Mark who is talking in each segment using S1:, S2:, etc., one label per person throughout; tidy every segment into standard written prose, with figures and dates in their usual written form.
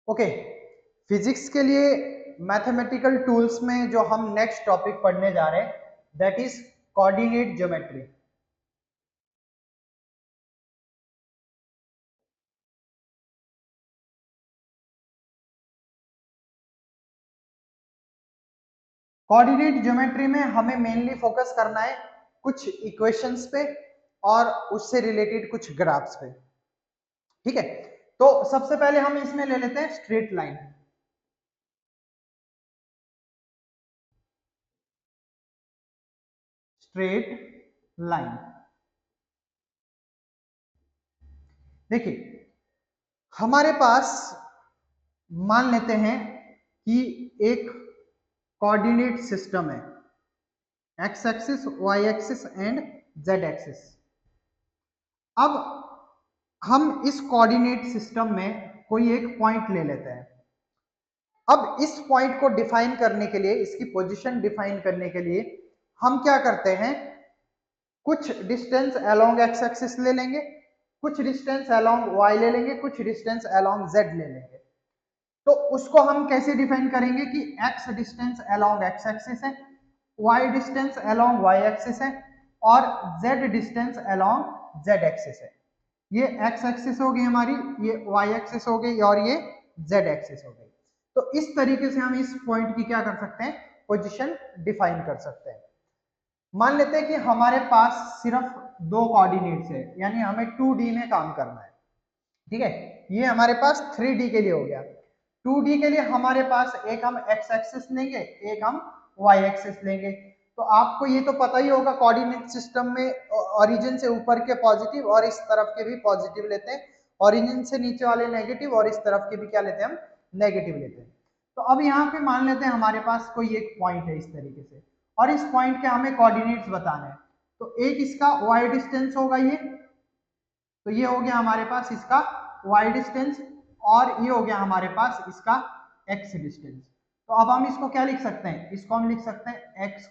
S1: Okay, physics के लिए mathematical tools में जो हम नेक्स्ट टॉपिक पढ़ने जा रहे हैं that is coordinate geometry. Coordinate geometry में हमें मेनली फोकस करना है कुछ इक्वेशंस पे और उससे रिलेटेड कुछ ग्राफ्स पे। ठीक है, तो सबसे पहले हम इसमें ले लेते हैं स्ट्रेट लाइन। स्ट्रेट लाइन, देखिए हमारे पास मान लेते हैं कि एक कोऑर्डिनेट सिस्टम है, X axis, Y axis and Z axis. अब हम इस कोऑर्डिनेट सिस्टम में कोई एक पॉइंट ले लेते हैं। अब इस पॉइंट को डिफाइन करने के लिए, इसकी पोजीशन डिफाइन करने के लिए हम क्या करते हैं, कुछ डिस्टेंस अलोंग एक्स एक्सिस ले लेंगे, कुछ डिस्टेंस अलोंग वाई ले लेंगे, कुछ डिस्टेंस अलोंग जेड ले लेंगे। तो उसको हम कैसे डिफाइन करेंगे कि x distance along x axis है, y distance along y axis है और z distance along z axis है। ये x एक्सिस हो गई हमारी, ये y एक्सिस हो गई और ये z एक्सिस हो गई। तो इस तरीके से हम इस पॉइंट की क्या कर सकते हैं, पोजीशन डिफाइन कर सकते हैं। मान लेते हैं कि हमारे पास सिर्फ दो कोऑर्डिनेट्स है, यानी हमें 2D में काम करना है। ठीक है, ये हमारे पास 3D के लिए हो गया। 2D के लिए हमारे पास एक हम x एक्सिस लेंगे, एक हम y एक्सिस लेंगे। तो आपको ये तो पता ही होगा कोऑर्डिनेट सिस्टम में ओरिजिन से ऊपर के पॉजिटिव और इस तरफ के भी पॉजिटिव लेते हैं, ओरिजिन से नीचे वाले नेगेटिव और इस तरफ के भी क्या लेते हैं, हम नेगेटिव लेते हैं। तो अब यहाँ पे मान लेते हैं हमारे पास कोई एक पॉइंट है इस तरीके से, और इस पॉइंट के हमें कोऑर्डिनेट्स बताने हैं। तो एक इसका y डिस्टेंस होगा, ये तो ये हो गया हमारे पास इसका y डिस्टेंस, और ये हो गया हमारे पास इसका x डिस्टेंस। तो अब हम इसको क्या लिख सकते हैं, इसको हम लिख सकते हैं x,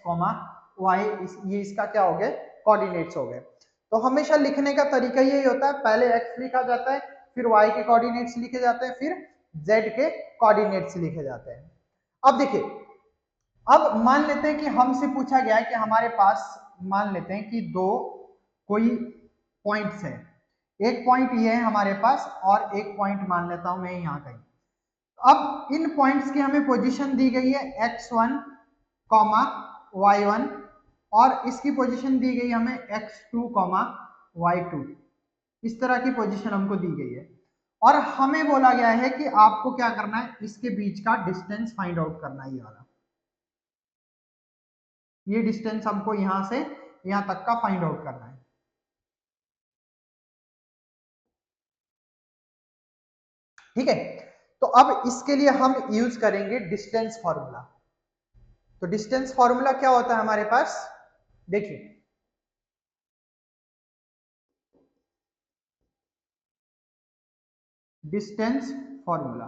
S1: y, ये इसका क्या हो गए, कोऑर्डिनेट्स हो गए। तो हमेशा लिखने का तरीका यही होता है, पहले x लिखा जाता है, फिर y के कोऑर्डिनेट्स लिखे जाते हैं, फिर z के कोऑर्डिनेट्स लिखे जाते हैं। अब देखिए, अब मान लेते हैं कि हमसे पूछा गया है कि हमारे पास, मान लेते हैं कि दो कोई पॉइंट्स हैं, एक पॉइंट ये है हमारे पास और एक पॉइंट मान लेता हूं मैं यहाँ कहीं। अब इन पॉइंट्स की हमें पोजीशन दी गई है x1, y1 और इसकी पोजीशन दी गई हमें x2, y2। इस तरह की पोजीशन हमको दी गई है और हमें बोला गया है कि आपको क्या करना है, इसके बीच का डिस्टेंस फाइंड आउट करना है। ये वाला, ये डिस्टेंस हमको यहां से यहां तक का फाइंड आउट करना है। ठीक है, तो अब इसके लिए हम यूज करेंगे डिस्टेंस फॉर्मूला। तो डिस्टेंस फॉर्मूला क्या होता है हमारे पास, देखिए डिस्टेंस फॉर्मूला,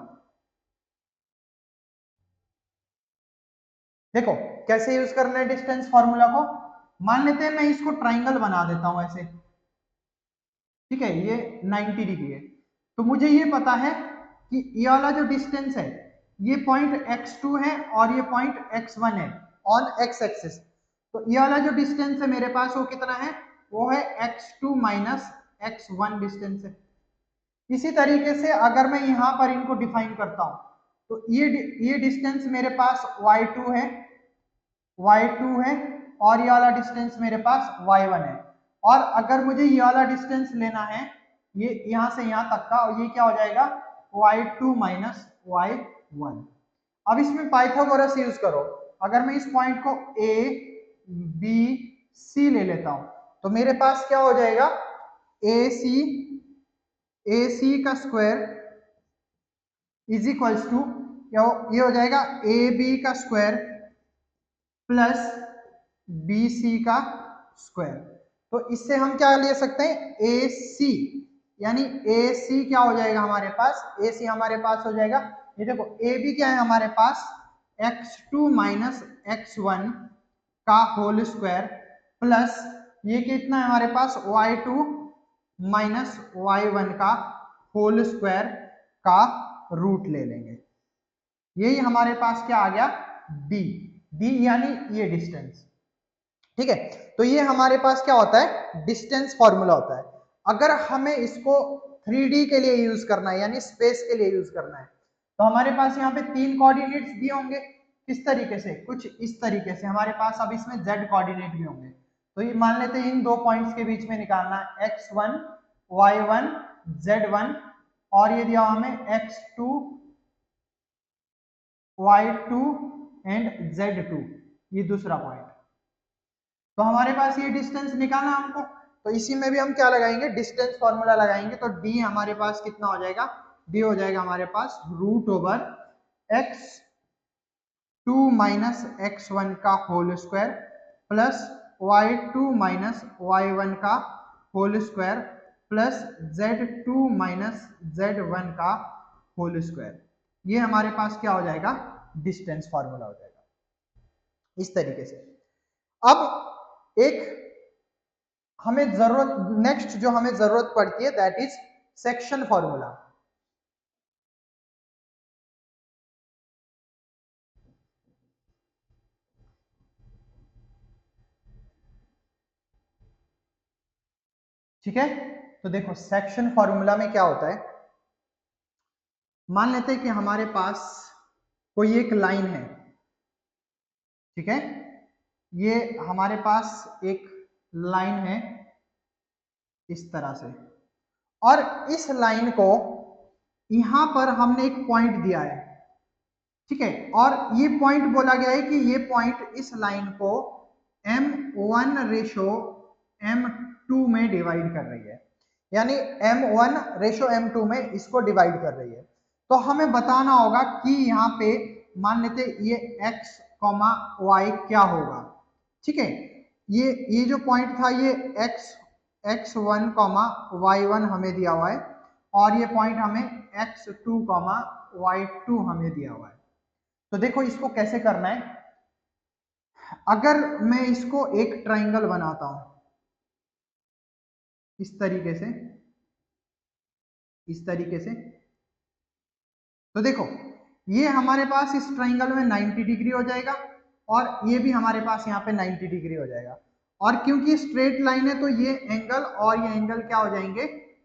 S1: देखो कैसे यूज करना है डिस्टेंस फॉर्मूला को। मान लेते हैं मैं इसको ट्राइंगल बना देता हूं ऐसे, ठीक है, ये 90 डिग्री है। तो मुझे ये पता है कि ये वाला जो डिस्टेंस है, ये पॉइंट x2 है और ये पॉइंट x1 है ऑन x एक्सिस। तो ये वाला जो डिस्टेंस है मेरे पास वो कितना है, वो है x2 माइनस x1 डिस्टेंस है। इसी तरीके से अगर मैं यहाँ पर इनको डिफाइन करता हूं, तो ये डिस्टेंस मेरे पास y2 है, और ये वाला डिस्टेंस मेरे पास y1 है। और अगर मुझे ये वाला डिस्टेंस लेना है, ये यहां से यहां तक का, ये क्या हो जाएगा, y2 माइनस y1। अब इसमें पाइथागोरस यूज करो। अगर मैं इस पॉइंट को a b c ले लेता हूं, तो मेरे पास क्या हो जाएगा, ac का स्क्वायर इज इक्वल्स टू, ये हो जाएगा ab का स्क्वायर प्लस BC का स्क्वायर। तो इससे हम क्या ले सकते हैं, AC, यानी AC क्या हो जाएगा हमारे पास, AC हमारे पास हो जाएगा, ये देखो AB क्या है हमारे पास, x2 माइनस x1 का होल स्क्वायर प्लस ये कितना है हमारे पास, y2 माइनस y1 का होल स्क्वायर का रूट ले लेंगे। यही हमारे पास क्या आ गया, डी। डी यानी ये डिस्टेंस, ठीक है। तो ये हमारे पास क्या होता है, डिस्टेंस फॉर्मूला होता है। अगर हमें इसको 3D के लिए यूज करना है, यानी स्पेस के लिए यूज करना है, तो हमारे पास यहाँ पे 3 कोऑर्डिनेट्स दिए होंगे। किस तरीके से, कुछ इस तरीके से हमारे पास अब इसमें z कोऑर्डिनेट भी होंगे। तो ये मान लेते हैं इन दो पॉइंट्स के बीच में निकालना है x1 y1 z1, और ये दिया हमें x2 y2 एंड z2, ये दूसरा पॉइंट। तो हमारे पास ये डिस्टेंस निकालना हमको, तो इसी में भी हम क्या लगाएंगे, डिस्टेंस फॉर्मूला लगाएंगे। तो d हमारे पास कितना हो जाएगा, d हो जाएगा हमारे पास root over x2 minus x1 का whole square plus y2 minus y1 का whole square plus z2 minus z1 का होल स्क्वायर। ये हमारे पास क्या हो जाएगा, डिस्टेंस फॉर्मूला हो जाएगा इस तरीके से। अब एक हमें जरूरत, नेक्स्ट जो हमें जरूरत पड़ती है दैट इज सेक्शन फॉर्मूला। ठीक है, तो देखो सेक्शन फॉर्मूला में क्या होता है, मान लेते हैं कि हमारे पास कोई एक लाइन है, ठीक है, ये हमारे पास एक लाइन है इस तरह से, और इस लाइन को यहां पर हमने एक पॉइंट दिया है, ठीक है, और ये पॉइंट बोला गया है कि ये पॉइंट इस लाइन को m1 रेशो m2 में डिवाइड कर रही है, यानी m1 रेशो m2 में इसको डिवाइड कर रही है। तो हमें बताना होगा कि यहाँ पे मान लेते ये x, y क्या होगा, ठीक है। ये जो पॉइंट था ये x1, y1 हमें दिया हुआ है, और ये पॉइंट हमें x2, y2 हमें दिया हुआ है। तो देखो इसको कैसे करना है, अगर मैं इसको एक ट्राइंगल बनाता हूं इस तरीके से, इस तरीके से, तो देखो ये हमारे पास इस ट्राइंगल में 90 डिग्री हो जाएगा, और ये भी हमारे पास यहाँ पे 90 डिग्री हो जाएगा। और क्योंकि स्ट्रेट लाइन है तो ये एंगल और ये एंगल क्या हो जाएंगे,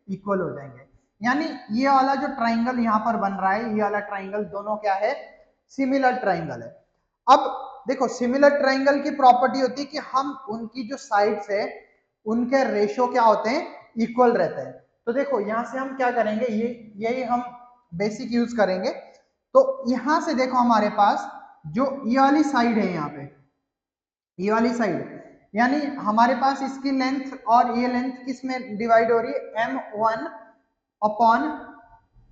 S1: इक्वल हो जाएंगे। यानी ये वाला जो ट्राइंगल यहाँ पर बन रहा है, ये वाला ट्राइंगल दोनों क्या है, सिमिलर ट्राइंगल है। अब देखो सिमिलर ट्राइंगल की प्रॉपर्टी होती है कि हम उनकी जो साइड्स है उनके रेशो क्या होते हैं, इक्वल रहते हैं। तो देखो यहां से हम क्या करेंगे, यही हम बेसिक यूज करेंगे। तो यहां से देखो हमारे पास जो ये वाली साइड है, यहाँ पे ये वाली साइड, यानी हमारे पास इसकी लेंथ और ये लेंथ किस में डिवाइड हो रही है, m1 अपॉन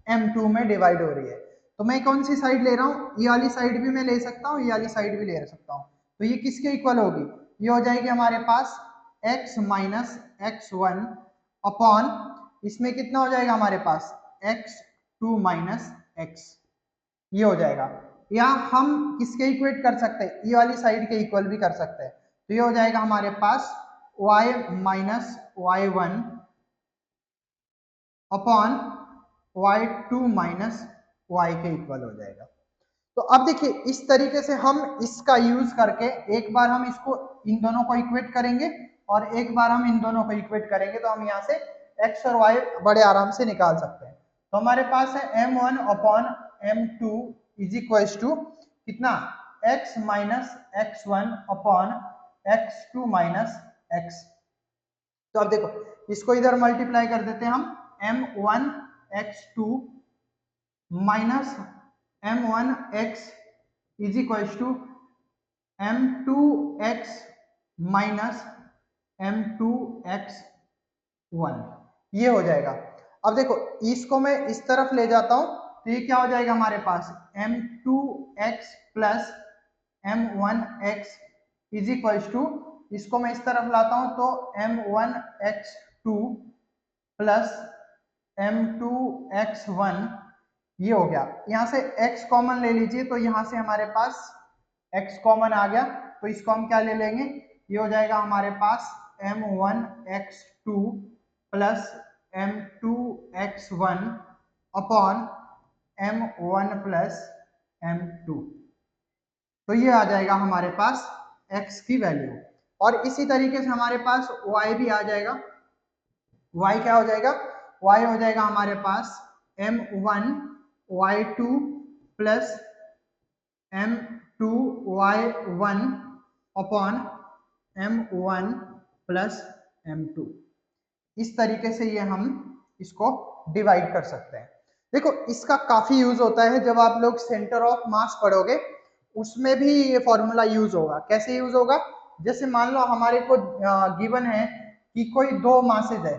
S1: m2 में डिवाइड हो रही है। तो मैं कौन सी साइड ले रहा हूँ, ये वाली साइड भी मैं ले सकता हूँ, ये वाली साइड भी ले सकता हूँ। तो ये किसके इक्वल होगी, ये हो जाएगी हमारे पास x माइनस x1 अपॉन, इसमें कितना हो जाएगा हमारे पास x2 माइनस x, ये हो जाएगा। या हम किसके इक्वेट कर सकते हैं, ये वाली साइड के इक्वल भी कर सकते हैं। तो ये हो जाएगा हमारे पास y minus y1 upon y2 minus y के इक्वल हो जाएगा। तो अब देखिए इस तरीके से हम इसका यूज करके एक बार हम इसको इन दोनों को इक्वेट करेंगे और एक बार हम इन दोनों को इक्वेट करेंगे, तो हम यहाँ से x और y बड़े आराम से निकाल सकते हैं। तो हमारे पास है m1 upon m2 is equal to कितना, x minus x1 upon x2 minus x। तो अब देखो इसको इधर मल्टीप्लाई कर देते हैं हम, m1 x2 minus m1 x is equal to m2 x minus m2 x1, ये हो जाएगा। अब देखो इसको मैं इस तरफ ले जाता हूं, तो ये क्या हो जाएगा हमारे पास m2 x plus m1 x is equal to, इसको मैं इस तरफ लाता हूं तो m1 x2 plus m2 x1, ये हो गया। यहां से x कॉमन ले लीजिए, तो यहां से हमारे पास x कॉमन आ गया, तो इसको हम क्या ले लेंगे, ये हो जाएगा हमारे पास m1 x2 plus m2 x1 upon m1 plus m2। तो ये आ जाएगा हमारे पास x की वैल्यू। और इसी तरीके से हमारे पास y भी आ जाएगा। y क्या हो जाएगा? y हो जाएगा हमारे पास m1 y2 plus m2 y1 upon m1 plus m2। इस तरीके से ये हम इसको डिवाइड कर सकते हैं। देखो इसका काफी यूज होता है, जब आप लोग सेंटर ऑफ मास पढ़ोगे उसमें भी ये फॉर्मूला यूज होगा। कैसे यूज होगा? जैसे मान लो हमारे को गिवन है कि कोई दो मासेज है,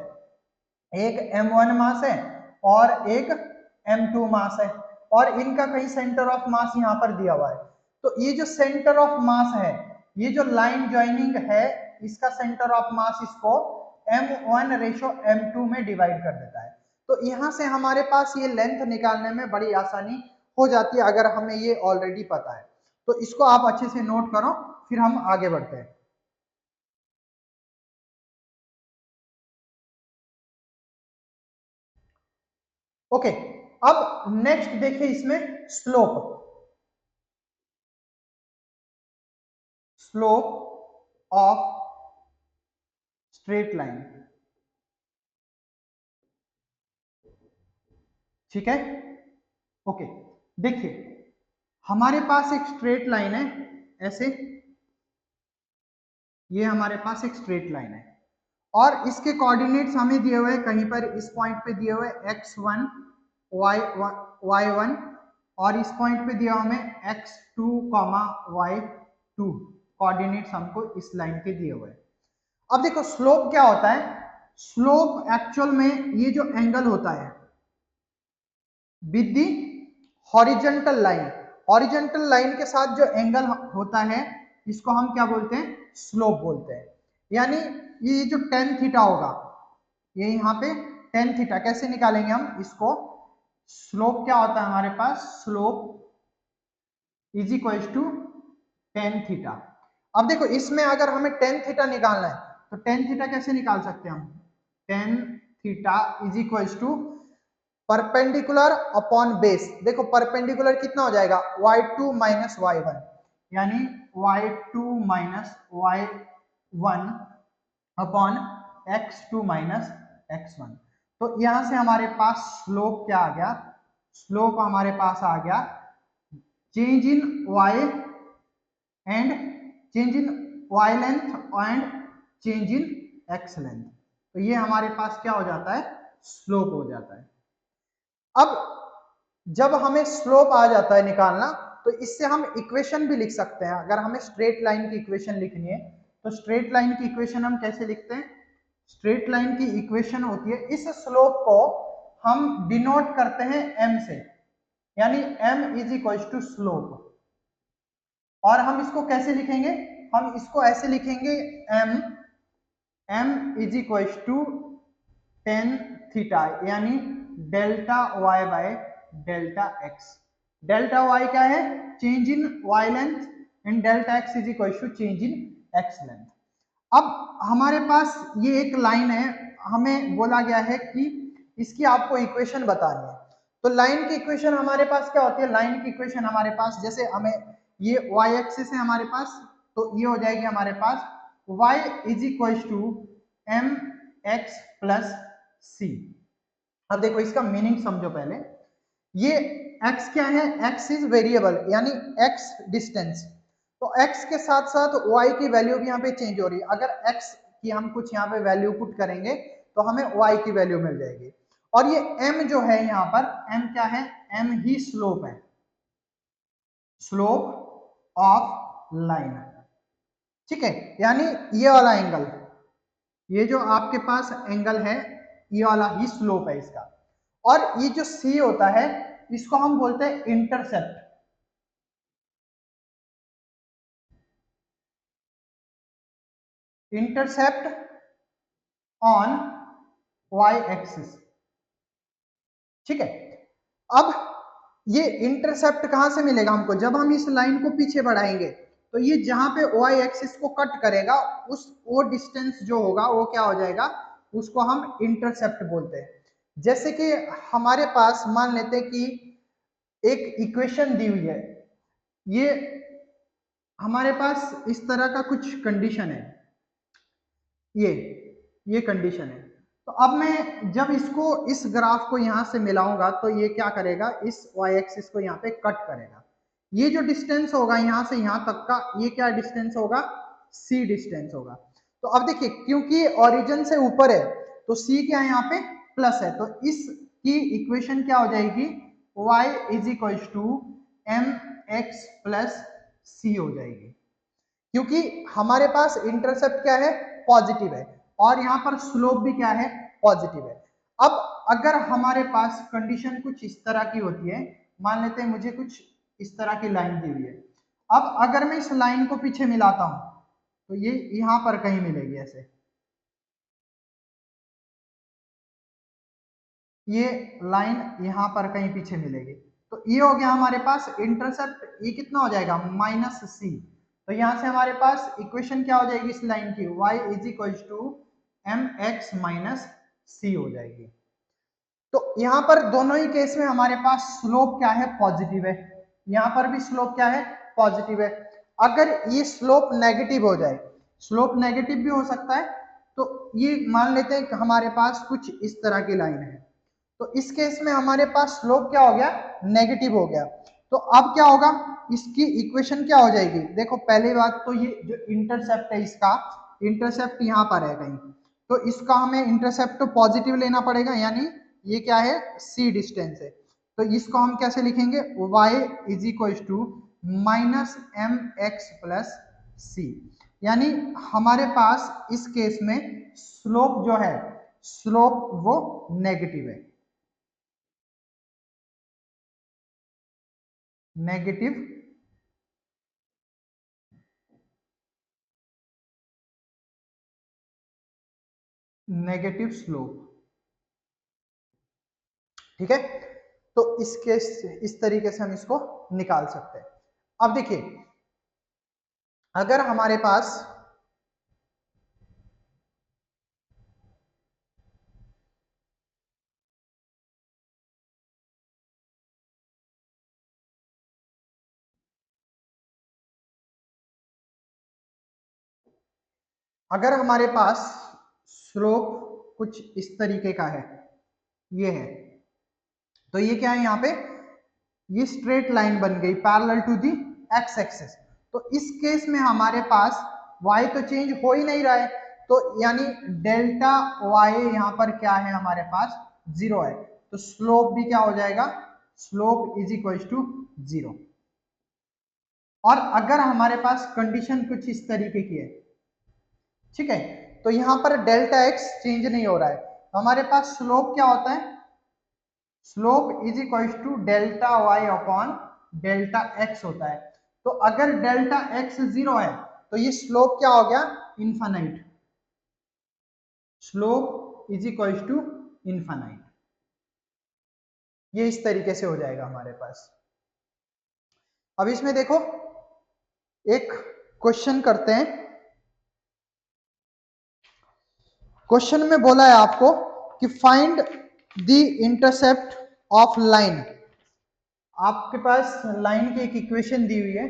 S1: एक m1 मास है और एक m2 मास है, और इनका कहीं सेंटर ऑफ मास यहाँ पर दिया हुआ है। तो ये जो सेंटर ऑफ मास है, ये जो लाइन ज्वाइनिंग है, इसका सेंटर ऑफ मास इसको m1 रेशो m2 में डिवाइड कर देता है। तो यहाँ से हमारे पास ये लेंथ निकालने में बड़ी आसानी हो जाती है अगर हमें ये ऑलरेडी पता है। तो इसको आप अच्छे से नोट करो, फिर हम आगे बढ़ते हैं। ओके, अब नेक्स्ट देखिए इसमें slope. Slope of straight line. ठीक है, ओके। देखिए हमारे पास एक स्ट्रेट लाइन है ऐसे, ये हमारे पास एक स्ट्रेट लाइन है और इसके कोऑर्डिनेट्स हमें दिए हुए हैं, कहीं पर इस पॉइंट पे दिए हुए x1 y1 और इस पॉइंट पे दिया हमें x2 y2 कोऑर्डिनेट्स हमको इस लाइन के दिए हुए हैं। अब देखो स्लोप क्या होता है? स्लोप एक्चुअल में ये जो एंगल होता है with the horizontal line, horizontal line के साथ जो एंगल होता है इसको हम क्या बोलते हैं? स्लोप बोलते हैं। यानी ये जो टेन थीटा होगा, ये यहाँ पे टेन थीटा कैसे निकालेंगे हम इसको? स्लोप क्या होता है हमारे पास? Slope is equal to tan theta. अब देखो इसमें अगर हमें टेन थीटा निकालना है तो टेन थीटा कैसे निकाल सकते हैं हम? Tan theta is equal to perpendicular upon base. देखो परपेंडिकुलर कितना हो जाएगा? y2 माइनस y1, यानी y2 minus y1 upon x2 minus x1। तो यहां से हमारे पास स्लोप क्या आ गया? स्लोप हमारे पास आ गया change in y and change in y length and change in x length. तो ये हमारे पास क्या हो जाता है? स्लोप हो जाता है। अब जब हमें स्लोप आ जाता है निकालना, तो इससे हम इक्वेशन भी लिख सकते हैं। अगर हमें स्ट्रेट लाइन की इक्वेशन लिखनी है तो स्ट्रेट लाइन की इक्वेशन हम कैसे लिखते हैं? स्ट्रेट लाइन की इक्वेशन होती है, इस स्लोप को हम डिनोट करते हैं m से, यानी m is equal to slope. और हम इसको कैसे लिखेंगे? हम इसको ऐसे लिखेंगे m is equal to tan theta, यानी delta y by delta x। Delta y क्या है? Change in y length and delta x is equal to change in x length. अब हमारे पास ये एक लाइन है, हमें बोला गया है कि इसकी आपको इक्वेशन बतानी है। तो लाइन की इक्वेशन हमारे पास क्या होती है? लाइन की इक्वेशन हमारे पास, जैसे हमें ये y एक्सिस है हमारे पास, तो ये हो जाएगी हमारे पास y is equal to m x plus c. अब देखो इसका मीनिंग समझो पहले। ये x क्या है? x इज वेरिएबल, यानी x डिस्टेंस। तो x के साथ साथ y की वैल्यू भी यहाँ पे चेंज हो रही है। अगर x की हम कुछ यहाँ पे वैल्यू पुट करेंगे तो हमें y की वैल्यू मिल जाएगी। और ये m जो है यहाँ पर, m क्या है? m ही स्लोप है, स्लोप ऑफ लाइन। ठीक है, यानी ये वाला एंगल, ये जो आपके पास एंगल है, ये वाला ही स्लोप है इसका। और ये जो c होता है इसको हम बोलते हैं intercept. Intercept on y axis. ठीक है, अब ये इंटरसेप्ट कहां से मिलेगा हमको? जब हम इस लाइन को पीछे बढ़ाएंगे तो ये जहां पे y एक्सिस को कट करेगा, उस वो डिस्टेंस जो होगा वो क्या हो जाएगा? उसको हम इंटरसेप्ट बोलते हैं। जैसे कि हमारे पास मान लेते हैं कि एक इक्वेशन दी हुई है, ये हमारे पास इस तरह का कुछ कंडीशन है, ये कंडीशन है। तो अब मैं जब इसको इस ग्राफ को यहां से मिलाऊंगा तो ये क्या करेगा, इस y एक्सिस को यहाँ पे कट करेगा। ये जो डिस्टेंस होगा यहां से यहां तक का, ये क्या डिस्टेंस होगा, c डिस्टेंस होगा। तो अब देखिए क्योंकि ओरिजिन से ऊपर है तो c क्या है यहाँ पे प्लस है, तो इसकी इक्वेशन क्या हो जाएगी, y is equal to m x plus c हो जाएगी, क्योंकि हमारे पास इंटरसेप्ट क्या है, पॉजिटिव है, और यहाँ पर स्लोप भी क्या है, पॉजिटिव है। अब अगर हमारे पास कंडीशन कुछ इस तरह की होती है, मान लेते हैं मुझे कुछ इस तरह की लाइन दी हुई है, अब अगर मैं इस लाइन को पीछे मिलाता हूं तो ये यहां पर कहीं मिलेगी ऐसे, ये लाइन यहां पर कहीं पीछे मिलेगी। तो ये हो गया हमारे पास इंटरसेप्ट, ये कितना हो जाएगा माइनस सी। तो यहां से हमारे पास इक्वेशन क्या हो जाएगी इस लाइन की, y is equal to m x minus c हो जाएगी। तो यहां पर दोनों ही केस में हमारे पास स्लोप क्या है, पॉजिटिव है, यहां पर भी स्लोप क्या है, पॉजिटिव है। अगर ये स्लोप नेगेटिव हो जाए, स्लोप नेगेटिव भी हो सकता है, तो ये मान लेते हैं कि हमारे पास कुछ इस तरह की लाइन है, तो इस केस में हमारे पास स्लोप क्या हो गया, नेगेटिव हो गया। तो अब क्या होगा, इसकी इक्वेशन क्या हो जाएगी, देखो पहली बात तो ये जो इंटरसेप्ट है, इसका इंटरसेप्ट यहाँ पर है कहीं, तो इसका हमें इंटरसेप्ट तो पॉजिटिव लेना पड़ेगा, यानी ये क्या है, सी डिस्टेंस है। तो इसको हम कैसे लिखेंगे, y is equal to minus m x plus c, यानी हमारे पास इस केस में स्लोप जो है, स्लोप वो नेगेटिव है, नेगेटिव नेगेटिव स्लोप, ठीक है। तो इसके इस तरीके से हम इसको निकाल सकते हैं। अब देखिए अगर हमारे पास स्लोप कुछ इस तरीके का है, ये है, तो ये क्या है, यहाँ पे ये स्ट्रेट लाइन बन गई parallel to the X axis. तो इस केस में हमारे पास y तो चेंज हो ही नहीं रहा है, तो यानी डेल्टा y यहाँ पर क्या है, हमारे पास जीरो है, तो स्लोप भी क्या हो जाएगा, slope is equal to zero. और अगर हमारे पास कंडीशन कुछ इस तरीके की है, ठीक है, तो यहां पर डेल्टा एक्स चेंज नहीं हो रहा है, तो हमारे पास स्लोप क्या होता है, slope is equal to delta Y upon delta X होता है। तो अगर डेल्टा एक्स जीरो है तो ये स्लोप क्या हो गया, infinite, slope is equal to infinite, ये इस तरीके से हो जाएगा हमारे पास। अब इसमें देखो एक क्वेश्चन करते हैं, क्वेश्चन में बोला है आपको कि find the intercept of line, आपके पास लाइन की एक इक्वेशन दी हुई है,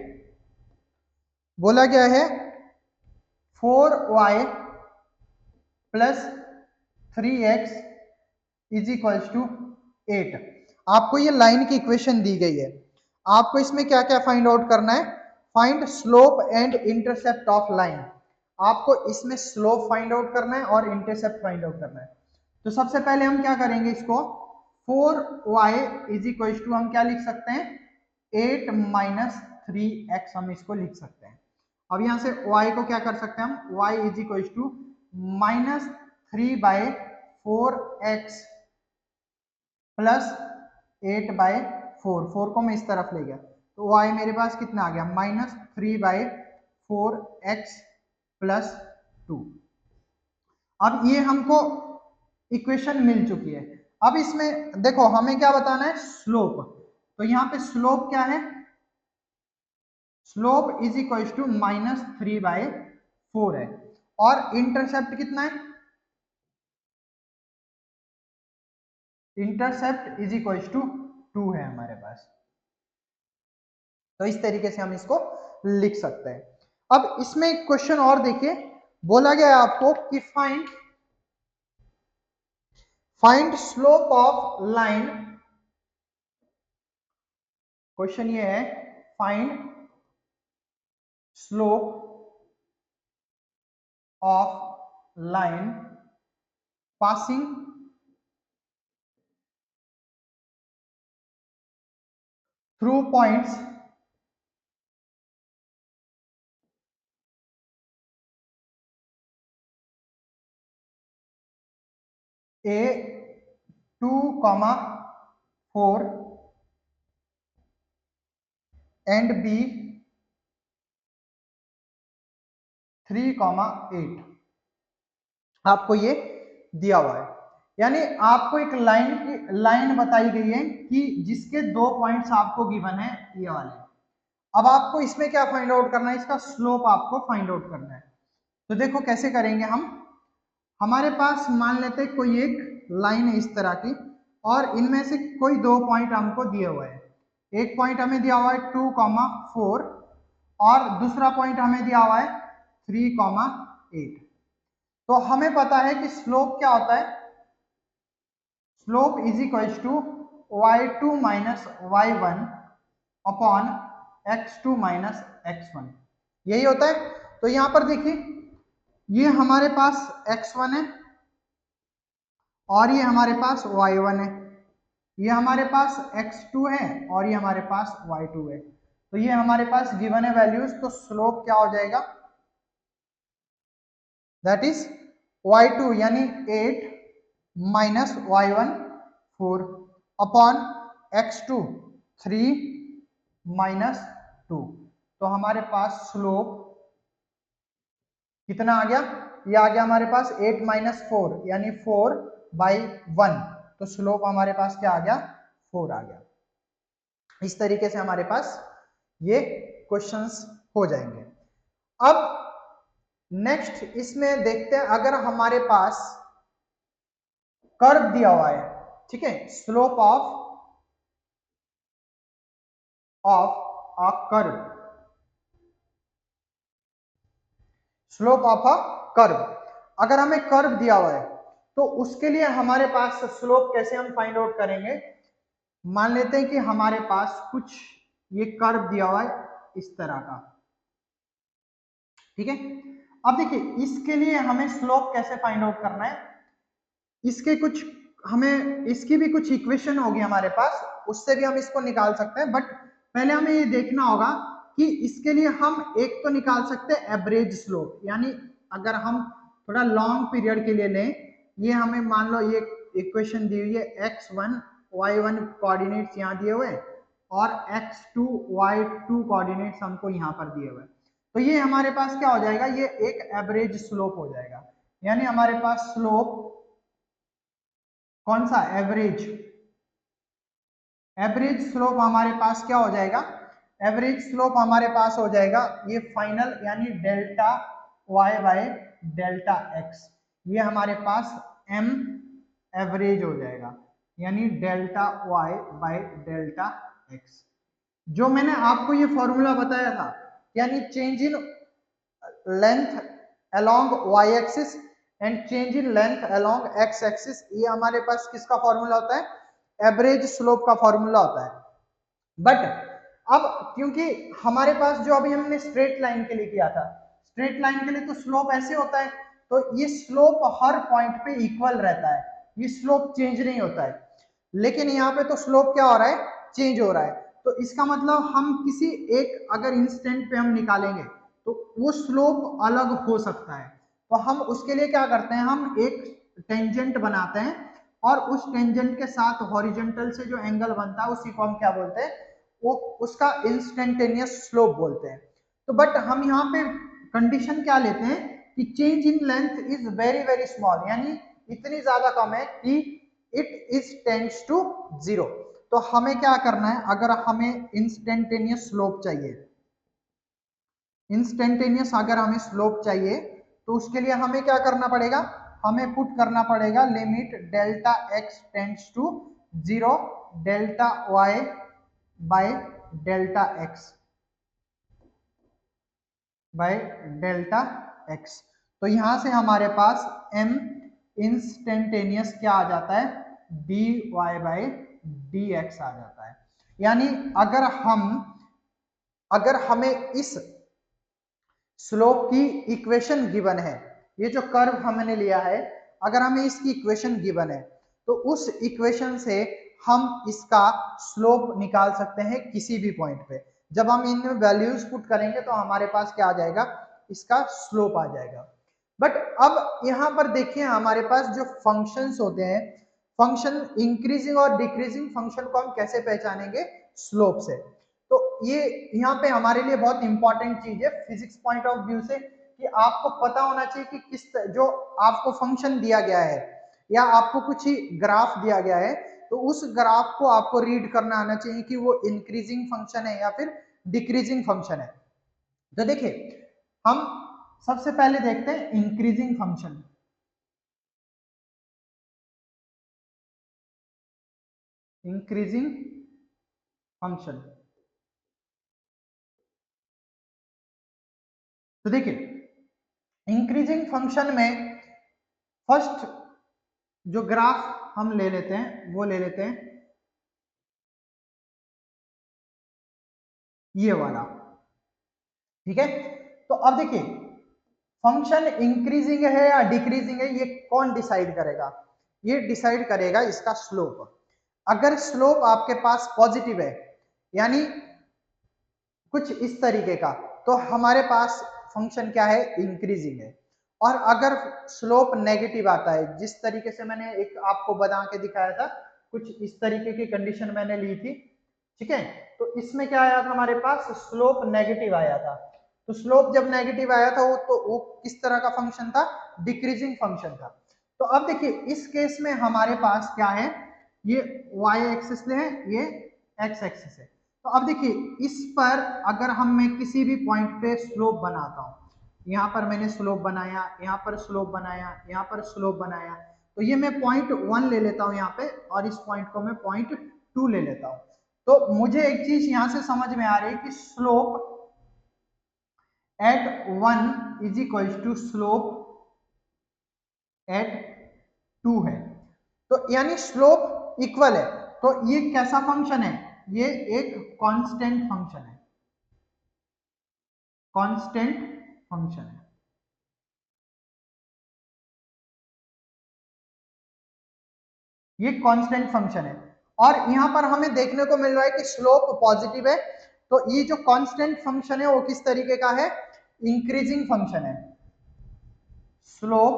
S1: बोला गया है 4y plus 3x is equal to 8। आपको ये लाइन की इक्वेशन दी गई है, आपको इसमें क्या क्या फाइंड आउट करना है, find slope and intercept of line, आपको इसमें स्लोप फाइंड आउट करना है और इंटरसेप्ट फाइंड आउट करना है। तो सबसे पहले हम क्या करेंगे, इसको 4y इज इक्वल टू हम क्या लिख सकते हैं, 8 माइनस 3x हम इसको लिख सकते हैं। अब यहां से y को क्या कर सकते हैं हम, y is equal to minus 3/4x plus 8/4, 4 को मैं इस तरफ ले गया तो y मेरे पास कितना आ गया, माइनस 3/4x प्लस 2। अब ये हमको इक्वेशन मिल चुकी है। अब इसमें देखो हमें क्या बताना है, स्लोप, तो यहाँ पे स्लोप क्या है, slope is equal to minus 3/4 है, और इंटरसेप्ट कितना है, इंटरसेप्ट इज इक्वल टू 2 है हमारे पास। तो इस तरीके से हम इसको लिख सकते हैं। अब इसमें एक क्वेश्चन और देखिए, बोला गया है आपको कि find slope of line. Question ये है, find slope of line passing through points A2,4 and B3,8 आपको ये दिया हुआ है। यानी आपको एक लाइन बताई गई है कि जिसके 2 पॉइंट्स आपको गिवन है ये वाले। अब आपको इसमें क्या फाइंड आउट करना है, इसका स्लोप आपको फाइंड आउट करना है। तो देखो कैसे करेंगे हम। हमारे पास मान लेते हैं कोई एक लाइन है इस तरह की, और इनमें से कोई 2 पॉइंट हमको दिए हुए हैं। एक पॉइंट हमें दिया हुआ है 2,4 और दूसरा पॉइंट हमें दिया हुआ है 3,8। तो हमें पता है कि स्लोप क्या होता है, slope is equal to y2 minus y1 upon x2 minus x1, यही होता है। तो यहां पर देखिए, ये हमारे पास x1 है और ये हमारे पास y1 है, ये हमारे पास x2 है और ये हमारे पास y2 है। तो ये हमारे पास गिवन है वैल्यूज। तो स्लोप क्या हो जाएगा, दैट इज y2 यानी 8 minus y1 4 upon x2 3 minus 2। तो हमारे पास स्लोप कितना आ गया, ये आ गया हमारे पास 8 माइनस 4 यानी 4/1। तो स्लोप हमारे पास क्या आ गया, 4 आ गया। इस तरीके से हमारे पास ये क्वेश्चंस हो जाएंगे। अब नेक्स्ट इसमें देखते हैं, अगर हमारे पास कर्व दिया हुआ है, ठीक है, slope of a curve, slope of a curve. अगर हमें कर्व दिया हुआ है तो उसके लिए हमारे पास स्लोप कैसे हम फाइंड आउट करेंगे। मान लेते हैं कि हमारे पास कुछ ये कर्व दिया हुआ है इस तरह का, ठीक है। अब देखिए इसके लिए हमें स्लोप कैसे फाइंड आउट करना है, इसके कुछ हमें इसकी भी कुछ इक्वेशन होगी हमारे पास, उससे भी हम इसको निकाल सकते हैं। बट पहले हमें ये देखना होगा कि इसके लिए हम एक तो निकाल सकते हैं एवरेज स्लोप, यानी अगर हम थोड़ा लॉन्ग पीरियड के लिए लें, ये हमें मान लो ये इक्वेशन दी हुई है, x1 y1 कोऑर्डिनेट्स यहाँ दिए हुए हैं और x2 y2 कोऑर्डिनेट्स हमको यहाँ पर दिए हुए हैं। तो ये हमारे पास क्या हो जाएगा, ये एक एवरेज स्लोप हो जाएगा। यानी हमारे पास स्लोप कौन सा, एवरेज, एवरेज स्लोप हमारे पास क्या हो जाएगा, एवरेज स्लोप हमारे पास हो जाएगा ये फाइनल यानी delta y by delta x, ये हमारे पास m एवरेज हो जाएगा यानी delta y by delta x। जो मैंने आपको ये फॉर्मूला बताया था, यानी change in length along y axis and change in length along x axis, ये हमारे पास किसका फॉर्मूला होता है, एवरेज स्लोप का फॉर्मूला होता है। बट अब क्योंकि हमारे पास जो अभी हमने स्ट्रेट लाइन के लिए किया था, स्ट्रेट लाइन के लिए तो स्लोप ऐसे होता है, तो ये स्लोप हर पॉइंट पे इक्वल रहता है, ये स्लोप चेंज नहीं होता है। लेकिन यहाँ पे तो स्लोप क्या हो रहा है, चेंज हो रहा है। तो इसका मतलब हम किसी एक अगर इंस्टेंट पे हम निकालेंगे तो वो स्लोप अलग हो सकता है। तो हम उसके लिए क्या करते हैं, हम एक टेंजेंट बनाते हैं और उस टेंजेंट के साथ हॉरिजॉन्टल से जो एंगल बनता है उसी को हम क्या बोलते हैं, वो उसका इंस्टेंटेनियस स्लोप बोलते हैं। तो बट हम यहाँ पे कंडीशन क्या लेते हैं कि change in length is very very small, यानी इतनी ज्यादा कम है कि इट इज टेंड्स टू 0। तो हमें क्या करना है, अगर हमें इंस्टेंटेनियस स्लोप चाहिए, इंस्टेंटेनियस अगर हमें स्लोप चाहिए तो उसके लिए हमें क्या करना पड़ेगा, हमें पुट करना पड़ेगा limit delta x tends to 0 delta y by delta x। By delta X. तो यहां से हमारे पास m इंस्टेंटेनियस क्या आ जाता है, dy बाय dx आ जाता है। यानी अगर हमें इस स्लोप की इक्वेशन गिवन है, ये जो कर्व हमने लिया है, अगर हमें इसकी इक्वेशन गिवन है तो उस इक्वेशन से हम इसका स्लोप निकाल सकते हैं किसी भी पॉइंट पे। जब हम इन वैल्यूज पुट करेंगे तो हमारे पास क्या आ जाएगा, इसका स्लोप आ जाएगा। बट अब यहां पर देखिए हमारे पास जो फंक्शंस होते हैं, फंक्शन इंक्रीजिंग और डिक्रीजिंग फंक्शन को हम कैसे पहचानेंगे, स्लोप से। तो ये यहाँ पे हमारे लिए बहुत इंपॉर्टेंट चीज है फिजिक्स पॉइंट ऑफ व्यू से, कि आपको पता होना चाहिए कि किस जो आपको फंक्शन दिया गया है या आपको कुछ ही ग्राफ दिया गया है, तो उस ग्राफ को आपको रीड करना आना चाहिए कि वो इंक्रीजिंग फंक्शन है या फिर डिक्रीजिंग फंक्शन है। तो देखिए हम सबसे पहले देखते हैं इंक्रीजिंग फंक्शन। इंक्रीजिंग फंक्शन, तो देखिए इंक्रीजिंग फंक्शन में फर्स्ट जो ग्राफ हम ले लेते हैं वो ले लेते हैं ये वाला, ठीक है। तो अब देखिए फंक्शन इंक्रीजिंग है या डिक्रीजिंग है, ये कौन डिसाइड करेगा, ये डिसाइड करेगा इसका स्लोप। अगर स्लोप आपके पास पॉजिटिव है, यानी कुछ इस तरीके का, तो हमारे पास फंक्शन क्या है, इंक्रीजिंग है। और अगर स्लोप नेगेटिव आता है, जिस तरीके से मैंने एक आपको बना के दिखाया था, कुछ इस तरीके की कंडीशन मैंने ली थी, ठीक है, तो इसमें क्या आया था हमारे पास, स्लोप नेगेटिव आया था। तो स्लोप जब नेगेटिव आया था वो किस तरह का फंक्शन था, डिक्रीजिंग फंक्शन था। तो अब देखिए इस केस में हमारे पास क्या है, ये वाई एक्सिस है, ये एक्स एक्सिस है। तो अब देखिए इस पर अगर हम मैं किसी भी पॉइंट पे स्लोप बनाता हूँ, यहाँ पर मैंने स्लोप बनाया, यहाँ पर स्लोप बनाया, यहाँ पर स्लोप बनाया, तो ये मैं पॉइंट 1 ले लेता हूँ यहाँ पे, और इस पॉइंट को मैं पॉइंट 2 ले लेता हूँ। तो मुझे एक चीज यहाँ से समझ में आ रही है कि slope at 1 is equal to slope at 2 है। तो यानी स्लोप इक्वल है। तो ये कैसा फंक्शन है, ये एक कांस्टेंट फंक्शन है, कांस्टेंट फंक्शन है। ये कांस्टेंट फंक्शन है और यहां पर हमें देखने को मिल रहा है कि स्लोप पॉजिटिव है। तो ये जो कांस्टेंट फंक्शन है वो किस तरीके का है, इंक्रीजिंग फंक्शन है, slope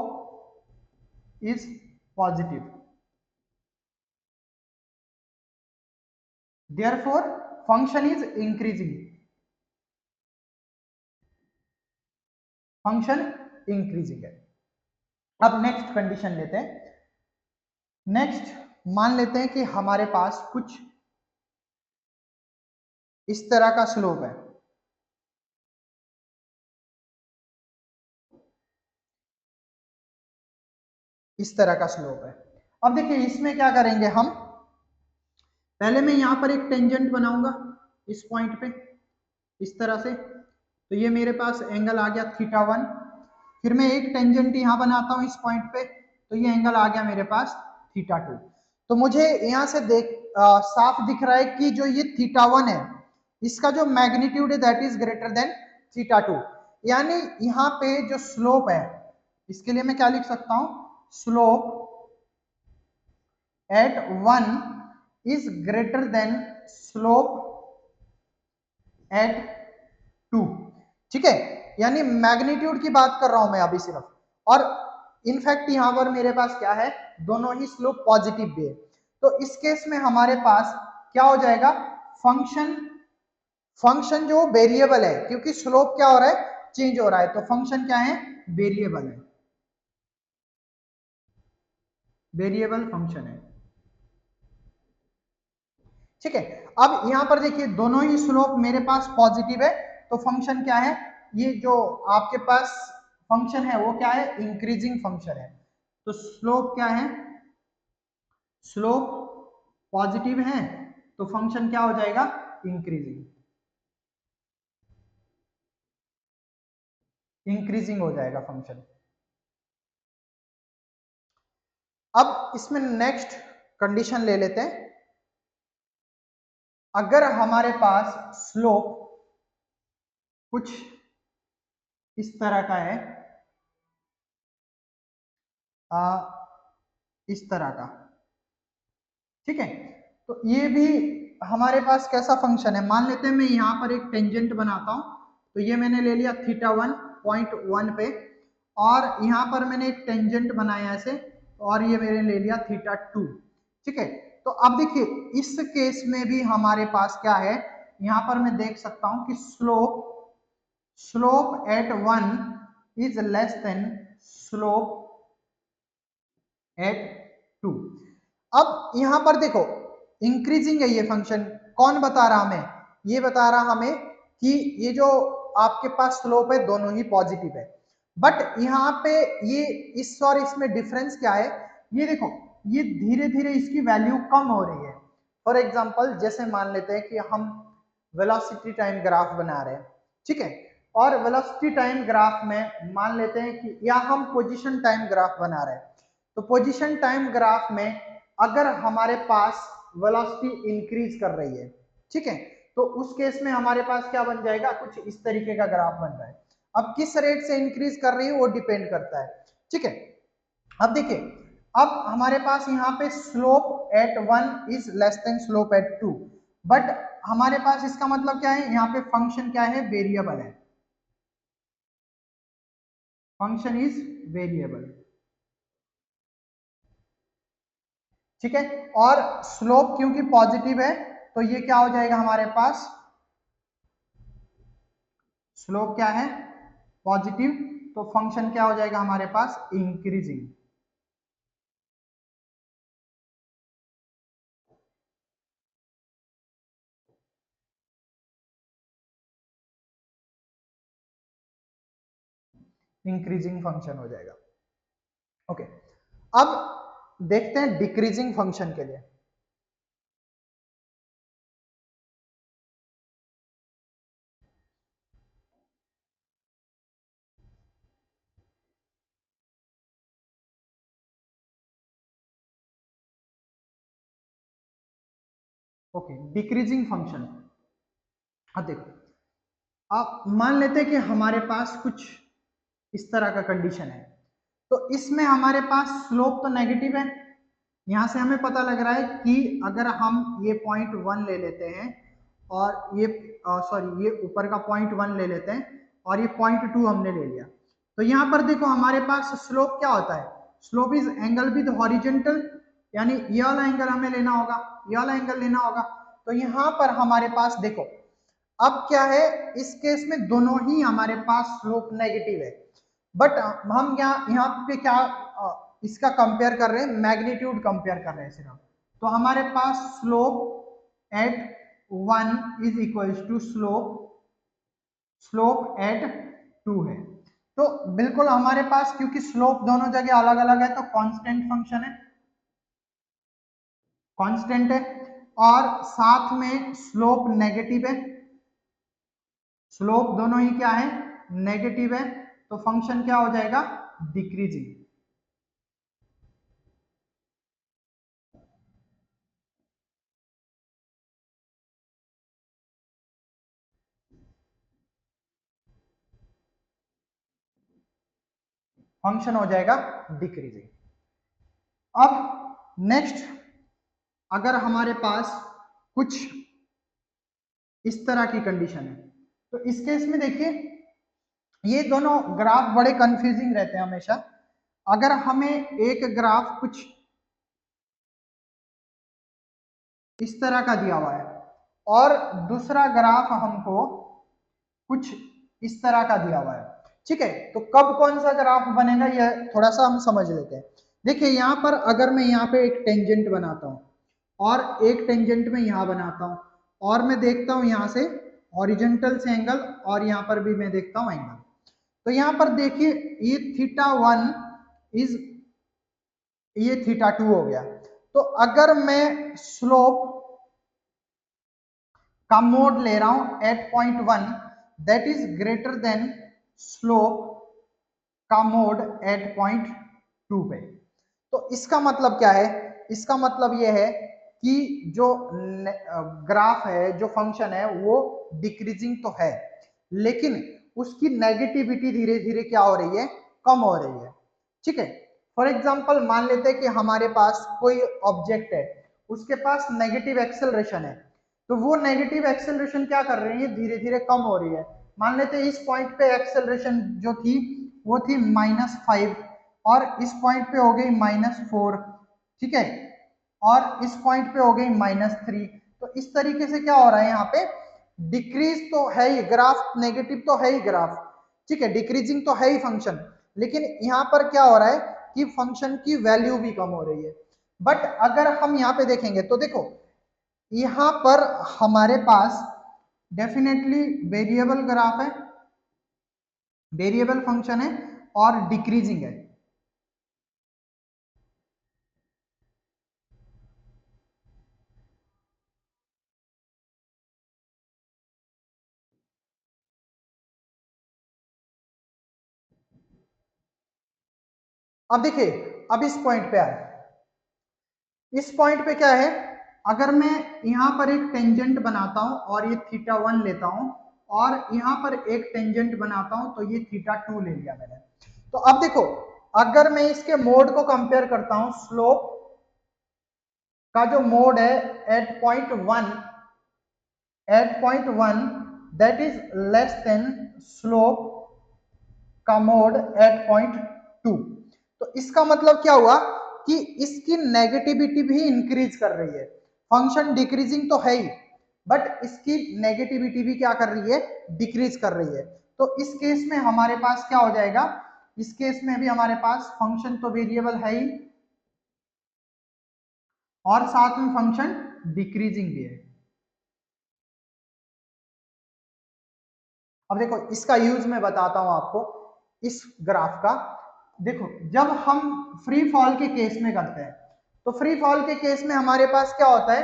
S1: is positive, therefore function is increasing, function increasing है। अब नेक्स्ट कंडीशन लेते हैं। नेक्स्ट मान लेते हैं कि हमारे पास कुछ इस तरह का स्लोप है, इस तरह का स्लोप है। अब देखिए इसमें क्या करेंगे हम, पहले मैं यहां पर एक टेंजेंट बनाऊंगा इस पॉइंट पे इस तरह से, तो ये मेरे पास एंगल आ गया θ1। फिर मैं एक टेंजेंट यहां बनाता हूं इस पॉइंट पे, तो ये एंगल आ गया मेरे पास θ2। तो मुझे यहां से साफ दिख रहा है कि जो ये θ1 है, इसका जो मैग्नीट्यूड है दैट इज ग्रेटर देन θ2। यानी यहाँ पे जो स्लोप है, इसके लिए मैं क्या लिख सकता हूं, slope at 1 is greater than slope at 2, ठीक है। यानी मैग्नीट्यूड की बात कर रहा हूं मैं अभी सिर्फ, और इनफैक्ट यहां पर मेरे पास क्या है, दोनों ही स्लोप पॉजिटिव भी है। तो इस केस में हमारे पास क्या हो जाएगा, फंक्शन फंक्शन जो वेरिएबल है, क्योंकि स्लोप क्या हो रहा है, चेंज हो रहा है, तो फंक्शन क्या है, वेरिएबल है, वेरिएबल फंक्शन है, ठीक है। अब यहां पर देखिए दोनों ही स्लोप मेरे पास पॉजिटिव है, तो फंक्शन क्या है, ये जो आपके पास फंक्शन है वो क्या है, इंक्रीजिंग फंक्शन है। तो स्लोप क्या है, स्लोप पॉजिटिव है, तो फंक्शन क्या हो जाएगा, इंक्रीजिंग। इंक्रीजिंग हो जाएगा फंक्शन। अब इसमें नेक्स्ट कंडीशन ले लेते हैं। अगर हमारे पास स्लोप कुछ इस तरह का है, इस तरह का, ठीक है, तो ये भी हमारे पास कैसा फंक्शन है, मान लेते हैं मैं यहाँ पर एक टेंजेंट बनाता हूं, तो ये मैंने ले लिया θ1.1 पे, और यहाँ पर मैंने एक टेंजेंट बनाया ऐसे, और ये मैंने ले लिया θ2, ठीक है। तो अब देखिए इस केस में भी हमारे पास क्या है, यहाँ पर मैं देख सकता हूं कि slope at 1 is less than slope at 2। अब यहां पर देखो इंक्रीजिंग है ये फंक्शन, कौन बता रहा हमें, ये बता रहा हमें कि ये जो आपके पास स्लोप है दोनों ही पॉजिटिव है, बट यहाँ पे ये इस और इसमें डिफरेंस क्या है, ये देखो ये धीरे धीरे इसकी वैल्यू कम हो रही है। फॉर एग्जांपल जैसे मान लेते हैं कि हम वेलोसिटी टाइम ग्राफ बना रहे हैं, ठीक है, और वेलोसिटी टाइम ग्राफ में मान लेते हैं कि या हम पोजीशन टाइम ग्राफ बना रहे हैं, तो पोजीशन टाइम ग्राफ में अगर हमारे पास वेलोसिटी इंक्रीज कर रही है, ठीक है, तो उस केस में हमारे पास क्या बन जाएगा, कुछ इस तरीके का ग्राफ बन रहा है। अब किस रेट से इंक्रीज कर रही है वो डिपेंड करता है, ठीक है। अब देखिए अब हमारे पास यहाँ पे slope at 1 is less than slope at 2, but हमारे पास इसका मतलब क्या है, यहाँ पे फंक्शन क्या है, वेरिएबल है, फंक्शन इज वेरिएबल, ठीक है, और स्लोप क्योंकि पॉजिटिव है तो ये क्या हो जाएगा हमारे पास, स्लोप क्या है पॉजिटिव, तो फंक्शन क्या हो जाएगा हमारे पास, इंक्रीजिंग। इंक्रीजिंग फंक्शन हो जाएगा, ओके। अब देखते हैं डिक्रीजिंग फंक्शन के लिए। ओके डिक्रीजिंग फंक्शन, अब देखो आप मान लेते हैं कि हमारे पास कुछ इस तरह का कंडीशन है, तो इसमें हमारे पास स्लोप तो नेगेटिव है, यहां से हमें पता लग रहा है कि अगर हम ये 0.1 ले लेते हैं और ये सॉरी ये ऊपर का 0.1 ले लेते हैं और ये 0.2 हमने ले लिया, तो यहाँ पर देखो हमारे पास स्लोप क्या होता है, slope is angle with horizontal, यानी ये वाला एंगल हमें लेना होगा, ये वाला एंगल लेना होगा। तो यहाँ पर हमारे पास देखो अब क्या है, इस केस में दोनों ही हमारे पास स्लोप नेगेटिव है, बट हम यहाँ पे क्या इसका कंपेयर कर रहे हैं, मैग्नीट्यूड कंपेयर कर रहे हैं सिर्फ, तो हमारे पास slope at 1 is equal to slope at 2 है। तो बिल्कुल हमारे पास क्योंकि स्लोप दोनों जगह अलग अलग है तो कांस्टेंट फंक्शन है, कांस्टेंट है, और साथ में स्लोप नेगेटिव है, स्लोप दोनों ही क्या है, नेगेटिव है, तो फंक्शन क्या हो जाएगा, डिक्रीजिंग। फंक्शन हो जाएगा डिक्रीजिंग। अब नेक्स्ट अगर हमारे पास कुछ इस तरह की कंडीशन है, तो इस केस में देखिए ये दोनों ग्राफ बड़े कंफ्यूजिंग रहते हैं हमेशा। अगर हमें एक ग्राफ कुछ इस तरह का दिया हुआ है और दूसरा ग्राफ हमको कुछ इस तरह का दिया हुआ है, ठीक है, तो कब कौन सा ग्राफ बनेगा ये थोड़ा सा हम समझ लेते हैं। देखिए यहाँ पर अगर मैं यहाँ पे एक टेंजेंट बनाता हूँ और एक टेंजेंट में यहाँ बनाता हूँ और मैं देखता हूँ यहाँ से हॉरिजेंटल से एंगल और यहाँ पर भी मैं देखता हूँ एंगल, तो यहाँ पर देखिए ये θ1 इज ये θ2 हो गया। तो अगर मैं स्लोप का मोड ले रहा हूं at 0.1 that is greater than slope का मोड एट पॉइंट 2 पे। तो इसका मतलब क्या है, इसका मतलब यह है कि जो ग्राफ है, जो फंक्शन है वो डिक्रीजिंग तो है, लेकिन उसकी नेगेटिविटी धीरे धीरे क्या हो रही है, कम हो रही है। ठीक है, फॉर एग्जांपल मान लेते हैं कि हमारे पास कोई ऑब्जेक्ट है, उसके पास नेगेटिव एक्सेलरेशन है, तो वो नेगेटिव एक्सेलरेशन क्या कर रही है, धीरे धीरे कम हो रही है। मान लेते हैं इस पॉइंट पे एक्सेलरेशन जो थी वो थी -5 और इस पॉइंट पे हो गई -4, ठीक है, और इस पॉइंट पे हो गई -3। तो इस तरीके से क्या हो रहा है, यहाँ पे डिक्रीज तो है ही ग्राफ, नेगेटिव तो है ही ग्राफ, ठीक है, डिक्रीजिंग तो है ही फंक्शन, लेकिन यहाँ पर क्या हो रहा है कि फंक्शन की वैल्यू भी कम हो रही है। बट अगर हम यहाँ पे देखेंगे तो देखो यहाँ पर हमारे पास डेफिनेटली वेरिएबल ग्राफ है, वेरिएबल फंक्शन है और डिक्रीजिंग है। अब देखिए, अब इस पॉइंट पे आए, इस पॉइंट पे क्या है, अगर मैं यहाँ पर एक टेंजेंट बनाता हूं और ये θ1 लेता हूं और यहाँ पर एक टेंजेंट बनाता हूं तो ये θ2 ले लिया मैंने। तो अब देखो, अगर मैं इसके मोड को कंपेयर करता हूं, स्लोप का जो मोड है at point 1 that is less than slope का मोड एट पॉइंट 2। तो इसका मतलब क्या हुआ कि इसकी नेगेटिविटी भी इंक्रीज कर रही है, फंक्शन डिक्रीजिंग तो है ही बट इसकी नेगेटिविटी भी क्या कर रही है, डिक्रीज कर रही है। तो इस केस में हमारे पास क्या हो जाएगा, इस केस में भी हमारे पास फंक्शन तो वेरिएबल है ही और साथ में फंक्शन डिक्रीजिंग भी है। अब देखो इसका यूज मैं बताता हूं आपको, इस ग्राफ का देखो, जब हम फ्री फॉल के केस में करते हैं तो फ्री फॉल के केस में हमारे पास क्या होता है,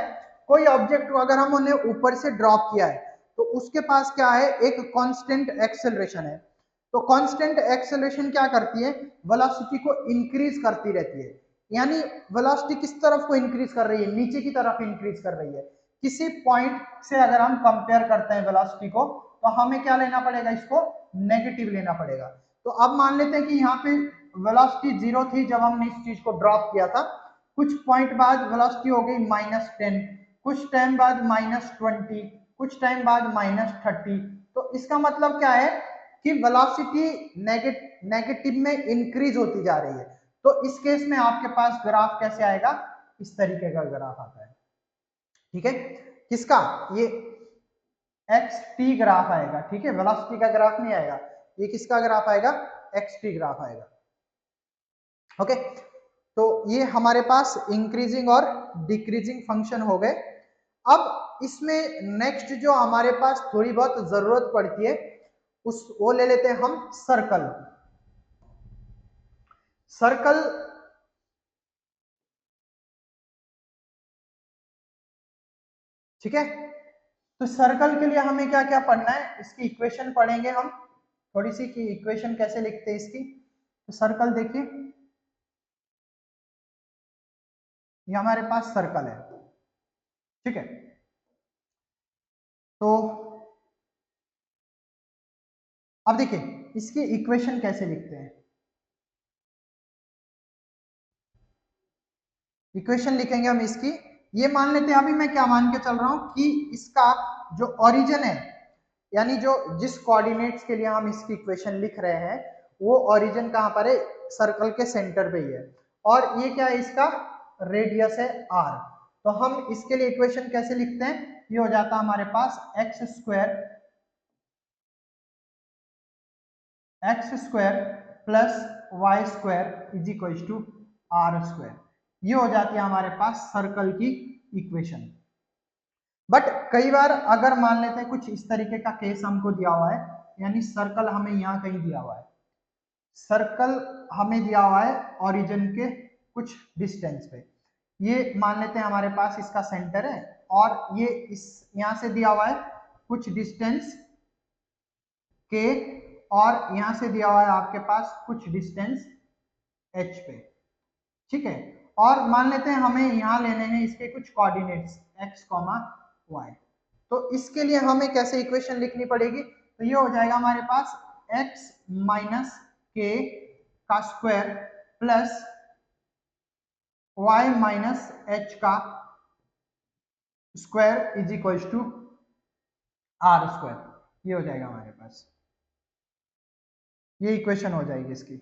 S1: कोई ऑब्जेक्ट को अगर हम उन्हें ऊपर से ड्रॉप किया है तो उसके पास क्या है, एक कांस्टेंट एक्सेलरेशन है। तो कांस्टेंट एक्सेलरेशन क्या करती है, वेलोसिटी को इंक्रीज करती रहती है, यानी वेलोसिटी किस तरफ को इंक्रीज कर रही है, नीचे की तरफ इंक्रीज कर रही है। किसी पॉइंट से अगर हम कंपेयर करते हैं वेलोसिटी को तो हमें क्या लेना पड़ेगा, इसको नेगेटिव लेना पड़ेगा। तो अब मान लेते हैं कि यहाँ पे वेलोसिटी 0 थी जब हमने इस चीज को ड्रॉप किया था, कुछ पॉइंट बाद वेलोसिटी हो गई -10, कुछ टाइम बाद -20, कुछ टाइम बाद -30। तो इसका मतलब क्या है कि वेलोसिटी नेगेटिव में इंक्रीज होती जा रही है। तो इस केस में आपके पास ग्राफ कैसे आएगा, इस तरीके का ग्राफ आता है, ठीक है, किसका, ये एक्स टी ग्राफ आएगा, ठीक है, वेलोसिटी का ग्राफ नहीं आएगा, ये किसका ग्राफ आएगा, एक्स टी ग्राफ आएगा। ओके, तो ये हमारे पास इंक्रीजिंग और डिक्रीजिंग फंक्शन हो गए। अब इसमें नेक्स्ट जो हमारे पास थोड़ी बहुत जरूरत पड़ती है उस वो ले लेते हैं हम, सर्कल। सर्कल ठीक है, तो सर्कल के लिए हमें क्या क्या पढ़ना है, इसकी इक्वेशन पढ़ेंगे हम थोड़ी सी कि इक्वेशन कैसे लिखते हैं इसकी। तो सर्कल देखिए, ये हमारे पास सर्कल है, ठीक है, तो अब देखिए इसकी इक्वेशन कैसे लिखते हैं। इक्वेशन लिखेंगे हम इसकी, ये मान लेते हैं, अभी मैं क्या मान के चल रहा हूं कि इसका जो ओरिजिन है, यानी जो जिस कोऑर्डिनेट्स के लिए हम इसकी इक्वेशन लिख रहे हैं वो ओरिजिन कहां पर है, सर्कल के सेंटर पे ही है, और ये क्या है, इसका रेडियस है r। तो हम इसके लिए इक्वेशन कैसे लिखते हैं, ये हो जाता है हमारे पास x square plus Y square is equal to are square. ये हो जाती है हमारे पास सर्कल की इक्वेशन। बट कई बार अगर मान लेते हैं कुछ इस तरीके का केस हमको दिया हुआ है, यानी सर्कल हमें यहाँ कहीं दिया हुआ है, सर्कल हमें दिया हुआ है ओरिजिन के कुछ डिस्टेंस पे, ये मान लेते हैं हमारे पास इसका सेंटर है और ये इस यहाँ से दिया हुआ है कुछ डिस्टेंस के और यहां से दिया हुआ है आपके पास कुछ डिस्टेंस h पे, ठीक है। और मान लेते हैं हमें यहाँ लेने हैं इसके कुछ कोऑर्डिनेट्स x, y। तो इसके लिए हमें कैसे इक्वेशन लिखनी पड़ेगी, तो ये हो जाएगा हमारे पास x माइनस के का square plus y minus h का square is equal to are square. ये हो जाएगा हमारे पास, ये इक्वेशन हो जाएगी इसकी।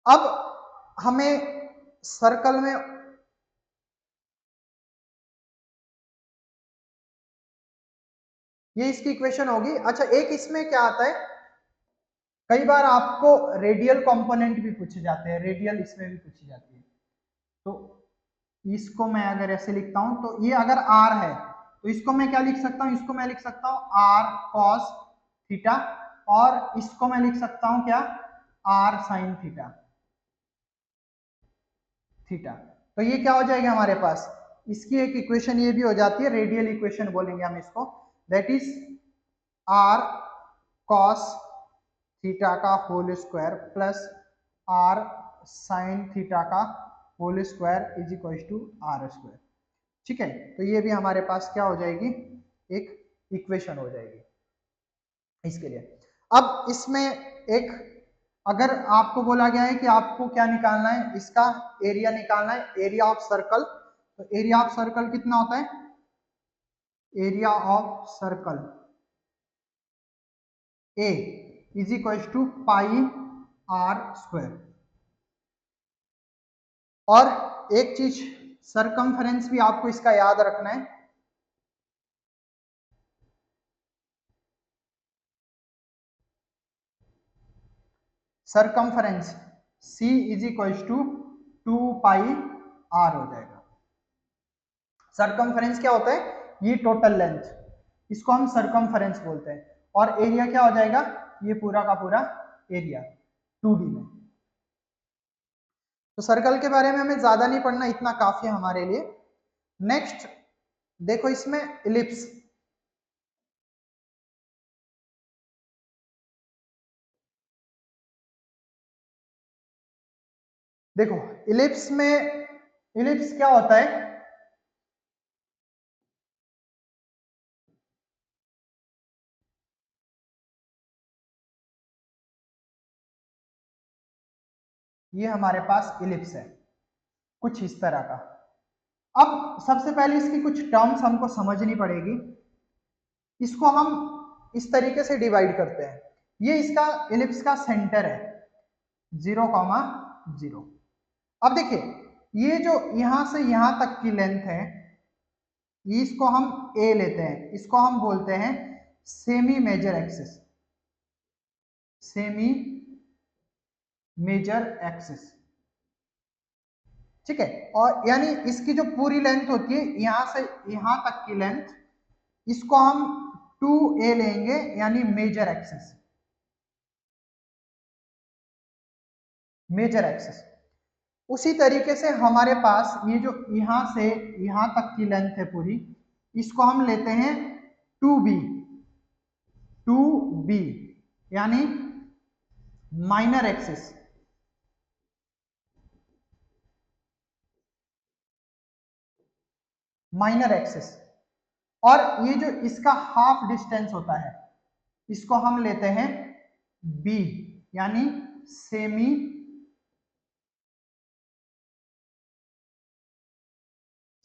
S1: अब हमें सर्कल में ये इसकी इक्वेशन होगी। अच्छा, एक इसमें क्या आता है, कई बार आपको रेडियल कंपोनेंट भी पूछे जाते हैं, रेडियल इसमें भी पूछी जाती है। तो इसको मैं अगर ऐसे लिखता हूं तो ये अगर r है तो इसको मैं क्या लिख सकता हूं, इसको मैं लिख सकता हूं r cos थीटा, और इसको मैं लिख सकता हूं क्या, r sin थीटा। तो ये क्या हो जाएगा हमारे पास, इसकी एक इक्वेशन ये भी हो जाती है, रेडियल इक्वेशन बोलेंगे हम इसको, that is r cos theta का whole square plus r sin theta का whole square is equal to are square. ठीक है, तो ये भी हमारे पास क्या हो जाएगी, एक इक्वेशन हो जाएगी इसके लिए। अब इसमें एक, अगर आपको बोला गया है कि आपको क्या निकालना है, इसका एरिया निकालना है, एरिया ऑफ सर्कल। तो एरिया ऑफ सर्कल कितना होता है, area of circle A is equal to pi R square. और एक चीज सरकमफेरेंस भी आपको इसका याद रखना है, circumference C is equal to 2 pi R हो जाएगा। सरकमफेरेंस क्या होता है, ये टोटल लेंथ, इसको हम सरकमफेरेंस बोलते हैं। और एरिया क्या हो जाएगा, ये पूरा का पूरा एरिया 2D में। तो सर्कल के बारे में हमें ज्यादा नहीं पढ़ना, इतना काफी है हमारे लिए। नेक्स्ट देखो इसमें इलिप्स, देखो इलिप्स में, इलिप्स क्या होता है, ये हमारे पास इलिप्स है कुछ इस तरह का। अब सबसे पहले इसकी कुछ टर्म्स हमको समझनी पड़ेगी। इसको हम इस तरीके से डिवाइड करते हैं, ये इसका इलिप्स का सेंटर है 0,0। अब देखिए ये जो यहां से यहां तक की लेंथ है, इसको हम ए लेते हैं, इसको हम बोलते हैं semi major axis, semi major axis. ठीक है, और यानी इसकी जो पूरी लेंथ होती है यहां से यहां तक की लेंथ, इसको हम 2a लेंगे, यानी मेजर एक्सिस, मेजर एक्सिस। उसी तरीके से हमारे पास ये जो यहां से यहां तक की लेंथ है पूरी, इसको हम लेते हैं 2b, 2b यानी माइनर एक्सिस। माइनर एक्सिस, और ये जो इसका हाफ डिस्टेंस होता है इसको हम लेते हैं b, यानी सेमी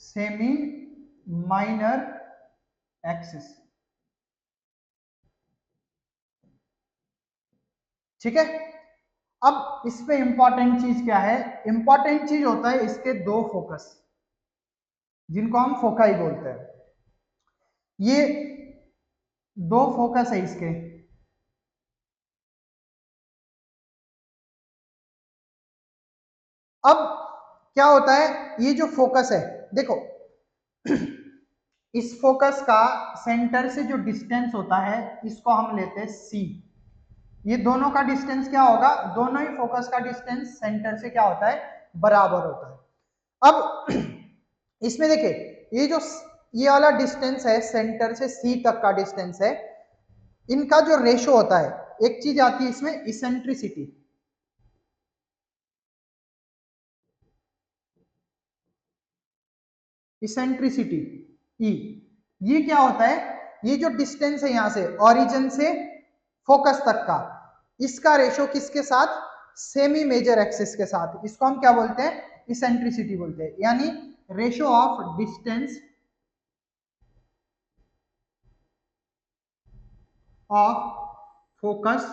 S1: सेमी माइनर एक्सिस। ठीक है, अब इसमें इंपॉर्टेंट चीज क्या है, इंपॉर्टेंट चीज होता है इसके दो फोकस, जिनको हम फोकाई बोलते हैं। ये दो फोकस है इसके, अब क्या होता है, ये जो फोकस है देखो इस फोकस का सेंटर से जो डिस्टेंस होता है इसको हम लेते हैं c। ये दोनों का डिस्टेंस क्या होगा, दोनों ही फोकस का डिस्टेंस सेंटर से क्या होता है, बराबर होता है। अब इसमें देखिए ये जो ये वाला डिस्टेंस है सेंटर से c तक का डिस्टेंस है, इनका जो रेशो होता है, एक चीज आती है इसमें इसेंट्रिसिटी, इसेंट्रिसिटी ई, ये क्या होता है, ये जो डिस्टेंस है यहां से ओरिजिन से फोकस तक का, इसका रेशो किसके साथ, सेमी मेजर एक्सिस के साथ, इसको हम क्या बोलते हैं, इसेंट्रिसिटी बोलते हैं। यानी ratio of distance of focus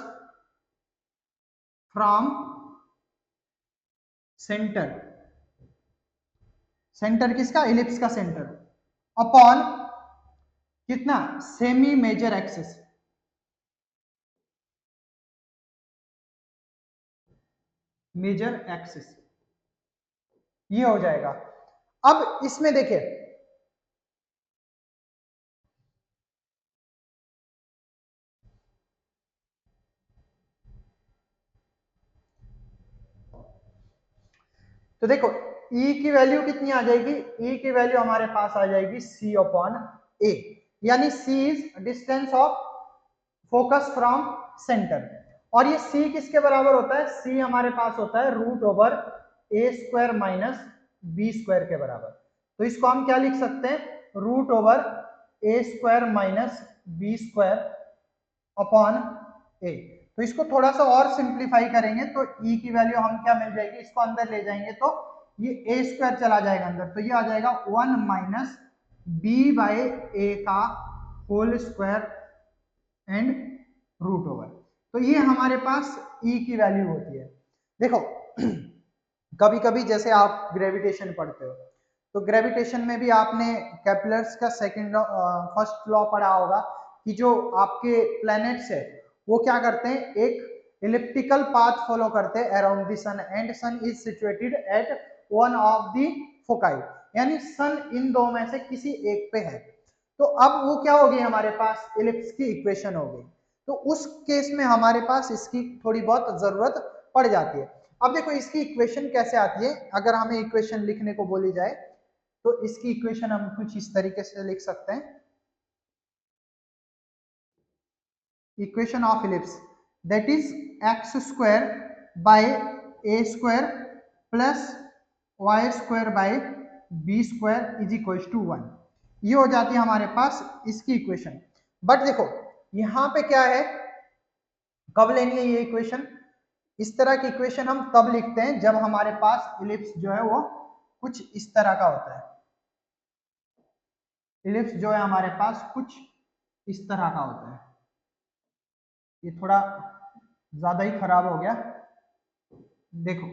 S1: from centre, centre किसका, इलिप्स का सेंटर, अपॉन कितना, semi major axis, major axis, ये हो जाएगा। अब इसमें देखिए, तो देखो E की वैल्यू कितनी आ जाएगी, E की वैल्यू हमारे पास आ जाएगी C अपॉन A, यानी C is distance of focus from centre, और ये C किसके बराबर होता है, C हमारे पास होता है रूट ओवर ए स्क्वायर माइनस बी स्क्वायर के बराबर। तो इसको हम क्या लिख सकते हैं, root over A square minus b square upon a. तो इसको थोड़ा सा और सिंप्लीफाई करेंगे तो E की वैल्यू हम क्या मिल जाएगी, इसको अंदर ले जाएंगे तो ये ए स्क्वायर चला जाएगा अंदर, तो ये आ जाएगा 1 माइनस बी बाई ए का whole square and root over. तो ये हमारे पास E की वैल्यू होती है। देखो कभी कभी जैसे आप ग्रेविटेशन पढ़ते हो, तो ग्रेविटेशन में भी आपने केपलर्स का सेकंड फर्स्ट लॉ पढ़ा होगा कि जो आपके प्लैनेट्स है वो क्या करते हैं, एक इलिप्टिकल पाथ फॉलो करते हैं around the sun and sun is situated at one of the foci, यानी सन इन दो में से किसी एक पे है। तो अब वो क्या हो गई, हमारे पास इलिप्स की इक्वेशन हो गई, तो उस केस में हमारे पास इसकी थोड़ी बहुत जरूरत पड़ जाती है। अब देखो इसकी इक्वेशन कैसे आती है, अगर हमें इक्वेशन लिखने को बोली जाए तो इसकी इक्वेशन हम कुछ इस तरीके से लिख सकते हैं, equation of ellipse that is X square by A square plus Y square by B square is equal to 1, ये हो जाती है हमारे पास इसकी इक्वेशन। बट देखो यहाँ पे क्या है, कब लेनी है ये इक्वेशन, इस तरह की इक्वेशन हम तब लिखते हैं जब हमारे पास इलिप्स जो है वो कुछ इस तरह का होता है, इलिप्स जो है हमारे पास कुछ इस तरह का होता है, ये थोड़ा ज्यादा ही खराब हो गया, देखो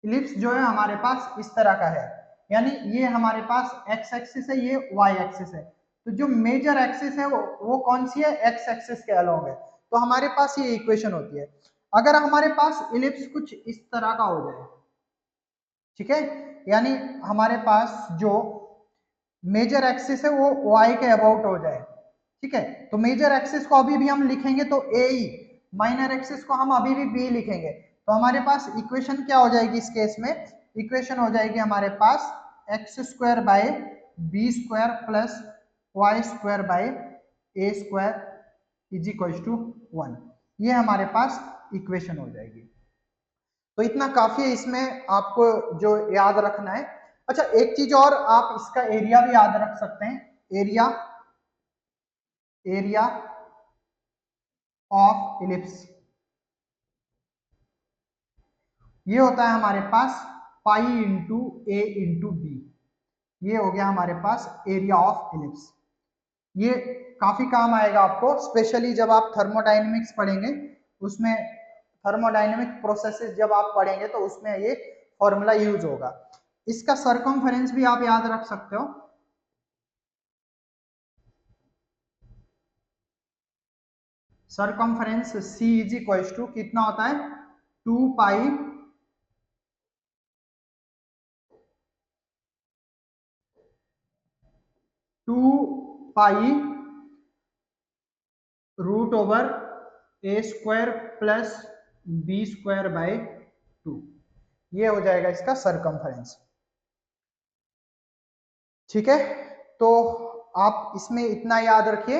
S1: इलिप्स जो है हमारे पास इस तरह का है, यानी ये हमारे पास एक्स एक्सिस है, ये वाई एक्सिस है, तो जो मेजर एक्सिस है वो कौन सी है, एक्स एक्सिस के अलोंग है, तो हमारे पास ये इक्वेशन होती है। अगर हमारे पास इलिप्स कुछ इस तरह का हो जाए, ठीक है, यानी हमारे पास जो मेजर एक्सिस है वो वाई के अबाउट हो जाए, ठीक है, तो मेजर एक्सिस को अभी भी हम लिखेंगे तो ए ई, माइनर एक्सिस को हम अभी भी बी लिखेंगे, तो हमारे पास इक्वेशन क्या हो जाएगी इस केस में, इक्वेशन हो जाएगी हमारे पास x square by B square plus Y square by A square is equal to 1, ये हमारे पास इक्वेशन हो जाएगी। तो इतना काफी है इसमें आपको जो याद रखना है। अच्छा एक चीज और, आप इसका एरिया भी याद रख सकते हैं, एरिया, एरिया ऑफ इलिप्स, ये होता है हमारे पास पाई इंटू ए इंटू बी, ये हो गया हमारे पास एरिया ऑफ इलिप्स। ये काफी काम आएगा आपको, स्पेशली जब आप थर्मोडायनेमिक्स पढ़ेंगे, उसमें थर्मोडायनेमिक प्रोसेसेस जब आप पढ़ेंगे तो उसमें ये फॉर्मूला यूज होगा। इसका सरकमफेरेंस भी आप याद रख सकते हो, circumference C is equal to कितना होता है, 2 pi root over A square plus B square by 2, ये हो जाएगा इसका सरकमफेरेंस, ठीक है। तो आप इसमें इतना याद रखिए